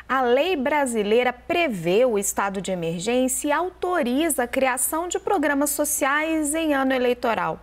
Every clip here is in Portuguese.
A lei brasileira prevê o estado de emergência e autoriza a criação de programas sociais em ano eleitoral.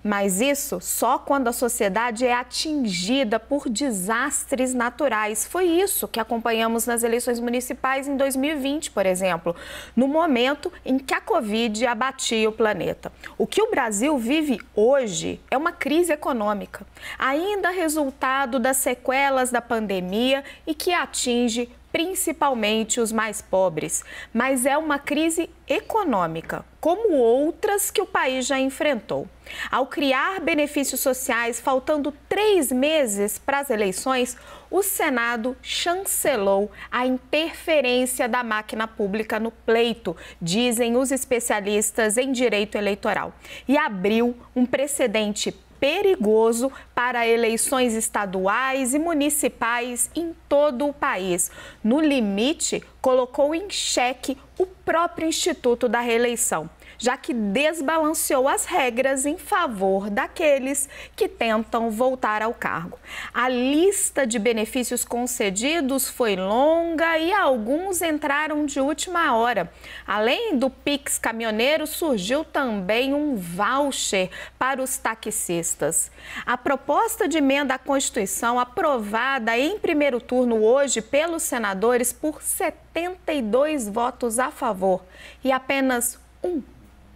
Mas isso só quando a sociedade é atingida por desastres naturais. Foi isso que acompanhamos nas eleições municipais em 2020, por exemplo, no momento em que a Covid abatia o planeta. O que o Brasil vive hoje é uma crise econômica, ainda resultado das sequelas da pandemia e que atinge principalmente os mais pobres, mas é uma crise econômica, como outras que o país já enfrentou. Ao criar benefícios sociais, faltando 3 meses para as eleições, o Senado chancelou a interferência da máquina pública no pleito, dizem os especialistas em direito eleitoral, e abriu um precedente perigoso para eleições estaduais e municipais em todo o país. No limite, colocou em xeque o próprio Instituto da Reeleição, já que desbalanceou as regras em favor daqueles que tentam voltar ao cargo. A lista de benefícios concedidos foi longa e alguns entraram de última hora. Além do Pix caminhoneiro, surgiu também um voucher para os taxistas. A proposta de emenda à Constituição, aprovada em primeiro turno hoje pelos senadores por 72 votos a favor e apenas um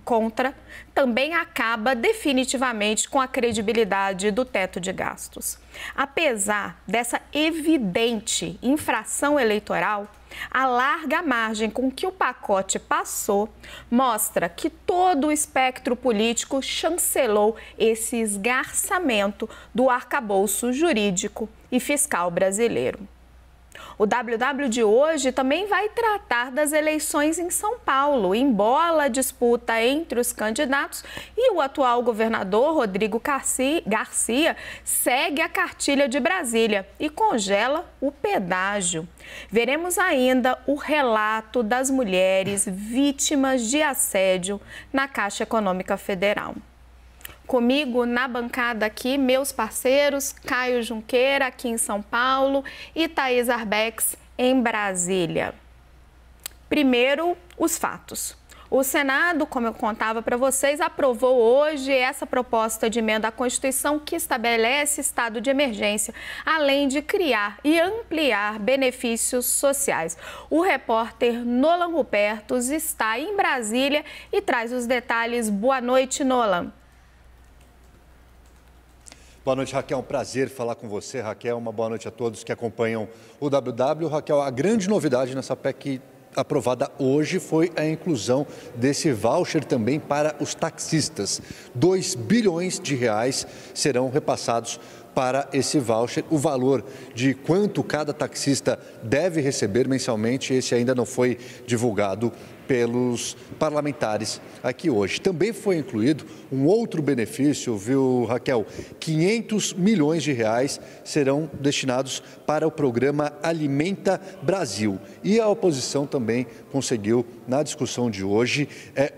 contra, também acaba definitivamente com a credibilidade do teto de gastos. Apesar dessa evidente infração eleitoral, a larga margem com que o pacote passou mostra que todo o espectro político chancelou esse esgarçamento do arcabouço jurídico e fiscal brasileiro. O WW de hoje também vai tratar das eleições em São Paulo, embola a disputa entre os candidatos e o atual governador Rodrigo Garcia segue a cartilha de Brasília e congela o pedágio. Veremos ainda o relato das mulheres vítimas de assédio na Caixa Econômica Federal. Comigo na bancada aqui, meus parceiros, Caio Junqueira, aqui em São Paulo, e Thaís Arbex, em Brasília. Primeiro, os fatos. O Senado, como eu contava para vocês, aprovou hoje essa proposta de emenda à Constituição que estabelece estado de emergência, além de criar e ampliar benefícios sociais. O repórter Nolan Rupertos está em Brasília e traz os detalhes. Boa noite, Nolan. Boa noite, Raquel. Um prazer falar com você, Raquel. Uma boa noite a todos que acompanham o WW. Raquel, a grande novidade nessa PEC aprovada hoje foi a inclusão desse voucher também para os taxistas. 2 bilhões de reais serão repassados para esse voucher. O valor de quanto cada taxista deve receber mensalmente, esse ainda não foi divulgado pelos parlamentares aqui hoje. Também foi incluído um outro benefício, viu, Raquel? 500 milhões de reais serão destinados para o programa Alimenta Brasil. E a oposição também conseguiu, na discussão de hoje,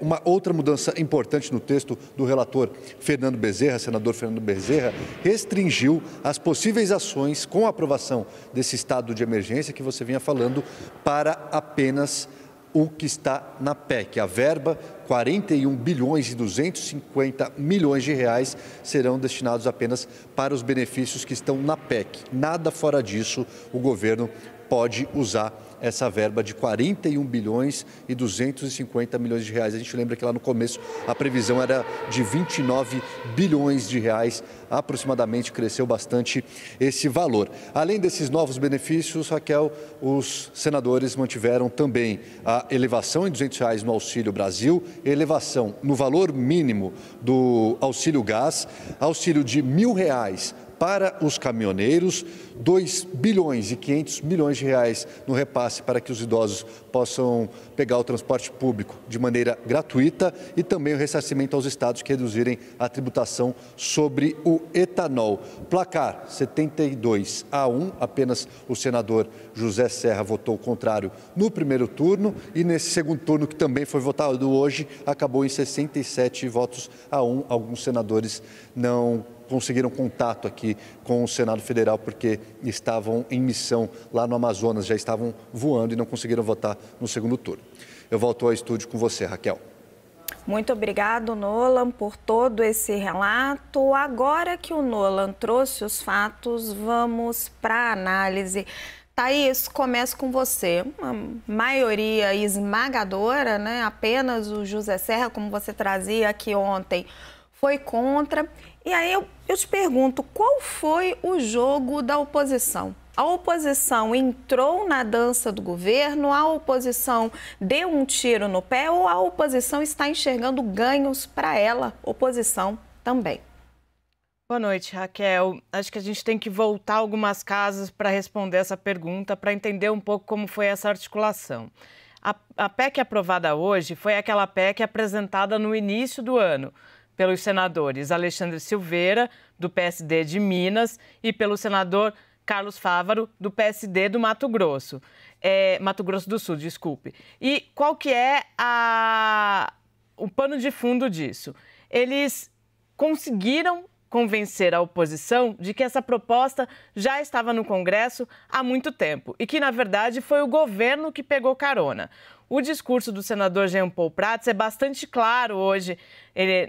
uma outra mudança importante no texto do relator Fernando Bezerra, senador Fernando Bezerra, restringiu as possíveis ações com a aprovação desse estado de emergência que você vinha falando para apenas o que está na PEC. A verba, 41 bilhões e 250 milhões de reais, serão destinados apenas para os benefícios que estão na PEC. Nada fora disso o governo pode usar essa verba de 41 bilhões e 250 milhões de reais. A gente lembra que lá no começo a previsão era de 29 bilhões de reais, aproximadamente, cresceu bastante esse valor. Além desses novos benefícios, Raquel, os senadores mantiveram também a elevação em R$200 no Auxílio Brasil, elevação no valor mínimo do Auxílio Gás, auxílio de R$1.000 para os caminhoneiros, 2 bilhões e 500 milhões de reais no repasse para que os idosos possam pegar o transporte público de maneira gratuita e também o ressarcimento aos estados que reduzirem a tributação sobre o etanol. Placar 72-1, apenas o senador José Serra votou contrário no primeiro turno e nesse segundo turno, que também foi votado hoje, acabou em 67 votos a 1. Alguns senadores não conseguiram contato aqui com o Senado Federal porque estavam em missão lá no Amazonas, já estavam voando e não conseguiram votar no segundo turno. Eu volto ao estúdio com você, Raquel. Muito obrigado, Nolan, por todo esse relato. Agora que o Nolan trouxe os fatos, vamos para a análise. Thaís, começo com você. Uma maioria esmagadora, né? Apenas o José Serra, como você trazia aqui ontem, foi contra. E aí eu te pergunto, qual foi o jogo da oposição? A oposição entrou na dança do governo, a oposição deu um tiro no pé ou a oposição está enxergando ganhos para ela, oposição também? Boa noite, Raquel. Acho que a gente tem que voltar algumas casas para responder essa pergunta, para entender um pouco como foi essa articulação. A PEC aprovada hoje foi aquela PEC apresentada no início do ano pelos senadores Alexandre Silveira, do PSD de Minas, e pelo senador Carlos Fávaro, do PSD do Mato Grosso. Mato Grosso do Sul, desculpe. E qual que é o pano de fundo disso? Eles conseguiram convencer a oposição de que essa proposta já estava no Congresso há muito tempo e que, na verdade, foi o governo que pegou carona. O discurso do senador Jean Paul Prats é bastante claro hoje,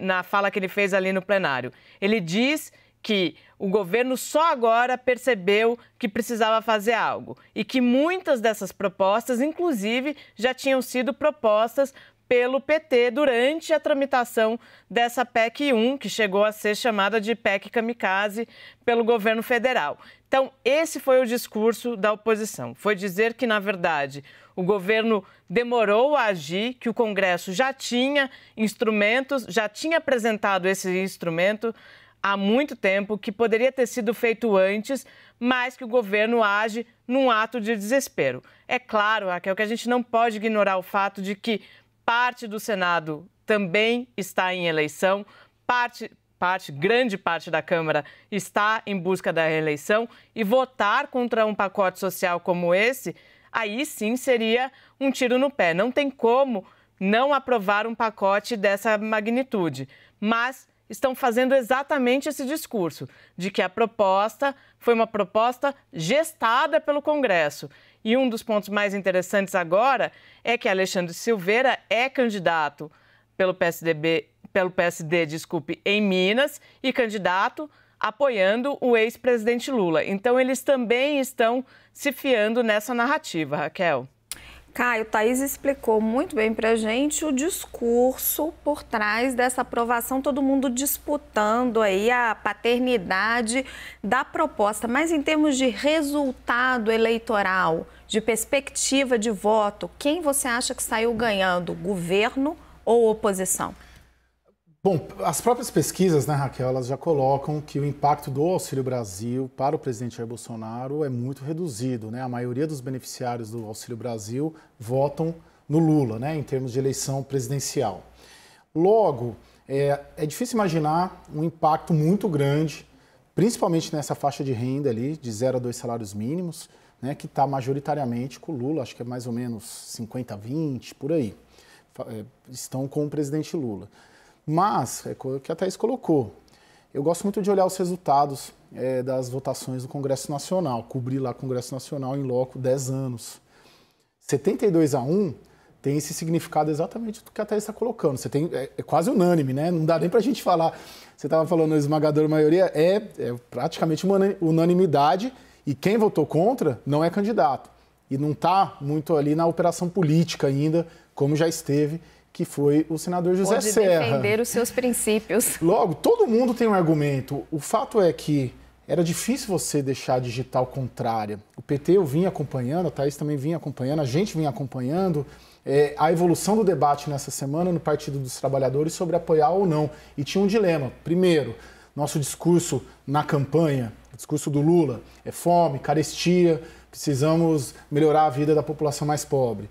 na fala que ele fez ali no plenário. Ele diz que o governo só agora percebeu que precisava fazer algo e que muitas dessas propostas, inclusive, já tinham sido propostas pelo PT durante a tramitação dessa PEC 1, que chegou a ser chamada de PEC Kamikaze pelo governo federal. Então, esse foi o discurso da oposição. Foi dizer que, na verdade, o governo demorou a agir, que o Congresso já tinha instrumentos, já tinha apresentado esse instrumento há muito tempo, que poderia ter sido feito antes, mas que o governo age num ato de desespero. É claro, Raquel, que a gente não pode ignorar o fato de que parte do Senado também está em eleição, grande parte da Câmara está em busca da reeleição e votar contra um pacote social como esse, aí sim seria um tiro no pé. Não tem como não aprovar um pacote dessa magnitude, mas estão fazendo exatamente esse discurso de que a proposta foi uma proposta gestada pelo Congresso. E um dos pontos mais interessantes agora é que Alexandre Silveira é candidato pelo PSD, em Minas e candidato apoiando o ex-presidente Lula. Então, eles também estão se fiando nessa narrativa, Raquel. Caio, Thaís explicou muito bem para a gente o discurso por trás dessa aprovação, todo mundo disputando aí a paternidade da proposta. Mas em termos de resultado eleitoral, de perspectiva de voto, quem você acha que saiu ganhando, governo ou oposição? Bom, as próprias pesquisas, né, Raquel, elas já colocam que o impacto do Auxílio Brasil para o presidente Jair Bolsonaro é muito reduzido, né? A maioria dos beneficiários do Auxílio Brasil votam no Lula, né, em termos de eleição presidencial. Logo, é difícil imaginar um impacto muito grande, principalmente nessa faixa de renda ali, de 0 a 2 salários mínimos, né, que está majoritariamente com o Lula, acho que é mais ou menos 50-20, por aí, estão com o presidente Lula. Mas, é o que a Thaís colocou, eu gosto muito de olhar os resultados das votações do Congresso Nacional, cobrir lá o Congresso Nacional em loco 10 anos. 72-1 tem esse significado exatamente do que a Thaís está colocando. Você tem, é quase unânime, né? Não dá nem para a gente falar. Você estava falando a esmagadora maioria, é praticamente uma unanimidade e quem votou contra não é candidato. E não está muito ali na operação política ainda, como já esteve, que foi o senador José Serra. Pode defender os seus princípios. Logo, todo mundo tem um argumento. O fato é que era difícil você deixar a digital contrária. O PT eu vinha acompanhando, a Thaís também vinha acompanhando, a gente vinha acompanhando a evolução do debate nessa semana no Partido dos Trabalhadores sobre apoiar ou não. E tinha um dilema. Primeiro, nosso discurso na campanha, o discurso do Lula, é fome, carestia, precisamos melhorar a vida da população mais pobre.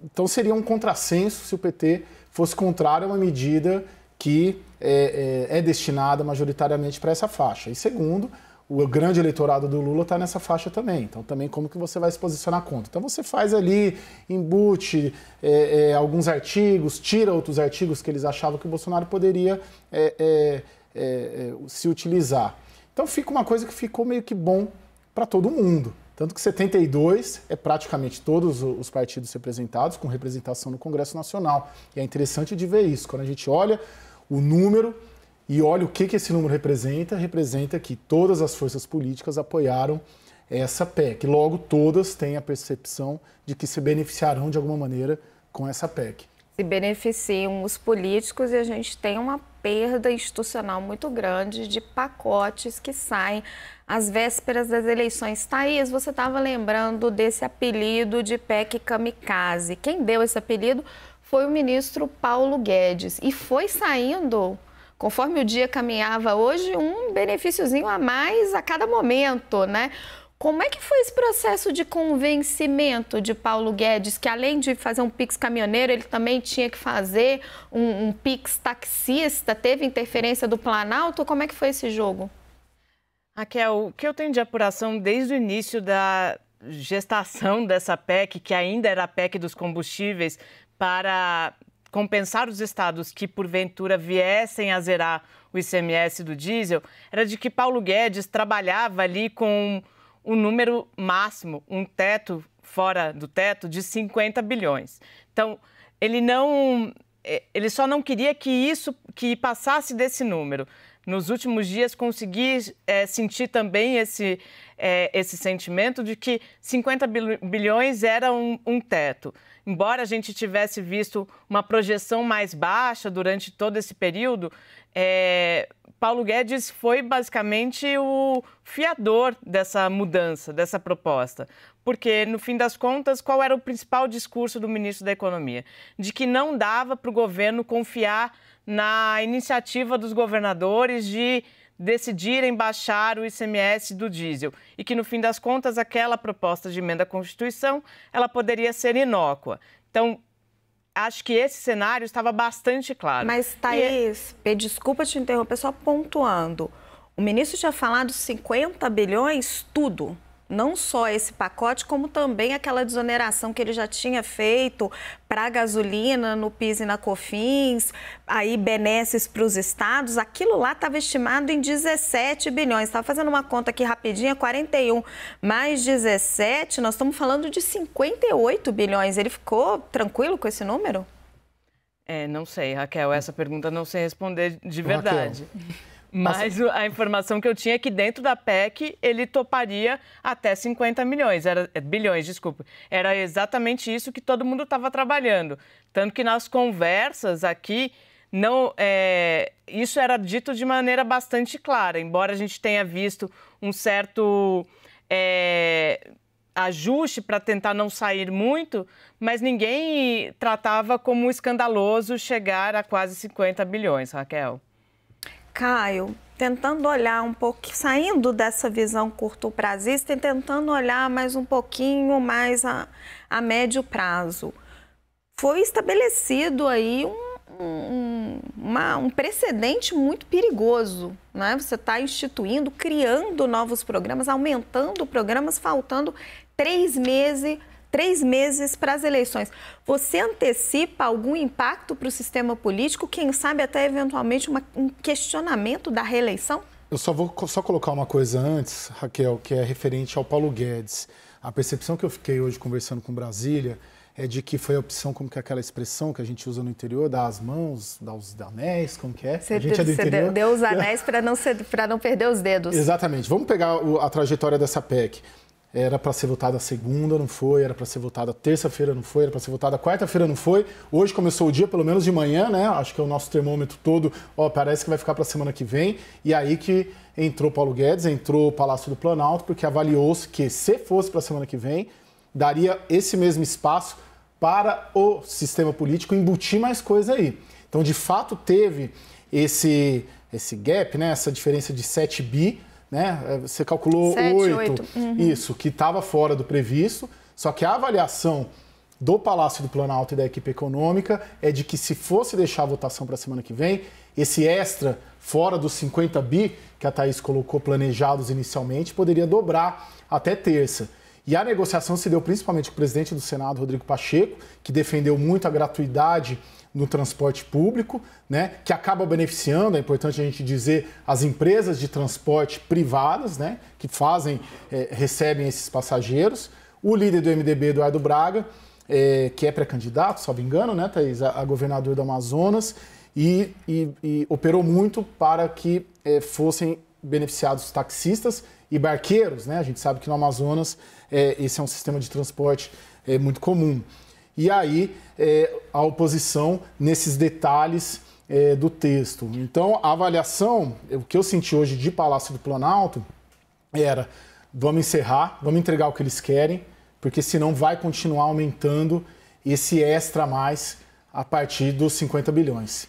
Então seria um contrassenso se o PT fosse contrário a uma medida que é destinada majoritariamente para essa faixa. E segundo, o grande eleitorado do Lula está nessa faixa também. Então também como que você vai se posicionar contra? Então você faz ali, embute alguns artigos, tira outros artigos que eles achavam que o Bolsonaro poderia se utilizar. Então fica uma coisa que ficou meio que bom para todo mundo. Tanto que 72 é praticamente todos os partidos representados, com representação no Congresso Nacional. E é interessante de ver isso. Quando a gente olha o número e olha o que esse número representa que todas as forças políticas apoiaram essa PEC. Logo, todas têm a percepção de que se beneficiarão de alguma maneira com essa PEC. Se beneficiam os políticos e a gente tem uma perda institucional muito grande de pacotes que saem às vésperas das eleições. Thaís, você estava lembrando desse apelido de PEC kamikaze. Quem deu esse apelido foi o ministro Paulo Guedes e foi saindo, conforme o dia caminhava hoje, um benefíciozinho a mais a cada momento, né? Como é que foi esse processo de convencimento de Paulo Guedes, que além de fazer um Pix caminhoneiro, ele também tinha que fazer um Pix taxista? Teve interferência do Planalto? Como é que foi esse jogo? Raquel, o que eu tenho de apuração desde o início da gestação dessa PEC, que ainda era a PEC dos combustíveis, para compensar os estados que, porventura, viessem a zerar o ICMS do diesel, era de que Paulo Guedes trabalhava ali com um número máximo, um teto fora do teto de 50 bilhões. Então, ele só não queria que passasse desse número. Nos últimos dias, consegui sentir também esse sentimento de que 50 bilhões era um teto. Embora a gente tivesse visto uma projeção mais baixa durante todo esse período, Paulo Guedes foi basicamente o fiador dessa mudança, dessa proposta. Porque, no fim das contas, qual era o principal discurso do ministro da Economia? De que não dava para o governo confiar na iniciativa dos governadores de decidirem baixar o ICMS do diesel e que, no fim das contas, aquela proposta de emenda à Constituição, ela poderia ser inócua. Então, acho que esse cenário estava bastante claro. Mas, Thaís, desculpa te interromper, só pontuando. O ministro tinha falado 50 bilhões, tudo. Não só esse pacote, como também aquela desoneração que ele já tinha feito para a gasolina no PIS e na COFINS, aí benesses para os estados. Aquilo lá estava estimado em 17 bilhões. Estava fazendo uma conta aqui rapidinha, 41 mais 17, nós estamos falando de 58 bilhões. Ele ficou tranquilo com esse número? Não sei, Raquel, essa pergunta não sei responder de verdade. Raquel. Mas a informação que eu tinha é que dentro da PEC ele toparia até 50 bilhões, desculpa. Era exatamente isso que todo mundo estava trabalhando. Tanto que nas conversas aqui, isso era dito de maneira bastante clara. Embora a gente tenha visto um certo ajuste para tentar não sair muito, mas ninguém tratava como escandaloso chegar a quase 50 bilhões, Raquel. Caio, tentando olhar um pouco, saindo dessa visão curto-prazista e tentando olhar mais um pouquinho mais a médio prazo. Foi estabelecido aí um precedente muito perigoso, né? Você está instituindo, criando novos programas, aumentando programas, faltando 3 meses para as eleições. Você antecipa algum impacto para o sistema político? Quem sabe até eventualmente um questionamento da reeleição? Eu vou colocar uma coisa antes, Raquel, que é referente ao Paulo Guedes. A percepção que eu fiquei hoje conversando com Brasília é de que foi a opção, como que é aquela expressão que a gente usa no interior, dar as mãos, dar os anéis, como que é? Você deu os anéis para não perder os dedos. Exatamente. Vamos pegar a trajetória dessa PEC. Era para ser votada segunda, não foi. Era para ser votada terça-feira, não foi. Era para ser votada quarta-feira, não foi. Hoje começou o dia, pelo menos de manhã, né? Acho que é o nosso termômetro todo. Parece que vai ficar para a semana que vem. E aí que entrou Paulo Guedes, entrou o Palácio do Planalto, porque avaliou-se que, se fosse para a semana que vem, daria esse mesmo espaço para o sistema político embutir mais coisa aí. Então, de fato, teve esse gap, né? Essa diferença de 7 bi, né? Você calculou 8, isso, que estava fora do previsto, só que a avaliação do Palácio do Planalto e da equipe econômica é de que, se fosse deixar a votação para a semana que vem, esse extra fora dos 50 bi que a Thaís colocou planejados inicialmente poderia dobrar até terça. E a negociação se deu principalmente com o presidente do Senado, Rodrigo Pacheco, que defendeu muito a gratuidade no transporte público, né, que acaba beneficiando, é importante a gente dizer, as empresas de transporte privadas, né, que recebem esses passageiros. O líder do MDB, Eduardo Braga, que é pré-candidato, salvo engano, né, Thaís, a governador do Amazonas, e operou muito para que fossem beneficiados taxistas e barqueiros, né? A gente sabe que no Amazonas esse é um sistema de transporte muito comum. E aí a oposição nesses detalhes do texto. Então a avaliação, o que eu senti hoje de Palácio do Planalto era: vamos encerrar, vamos entregar o que eles querem, porque senão vai continuar aumentando esse extra a mais a partir dos 50 bilhões.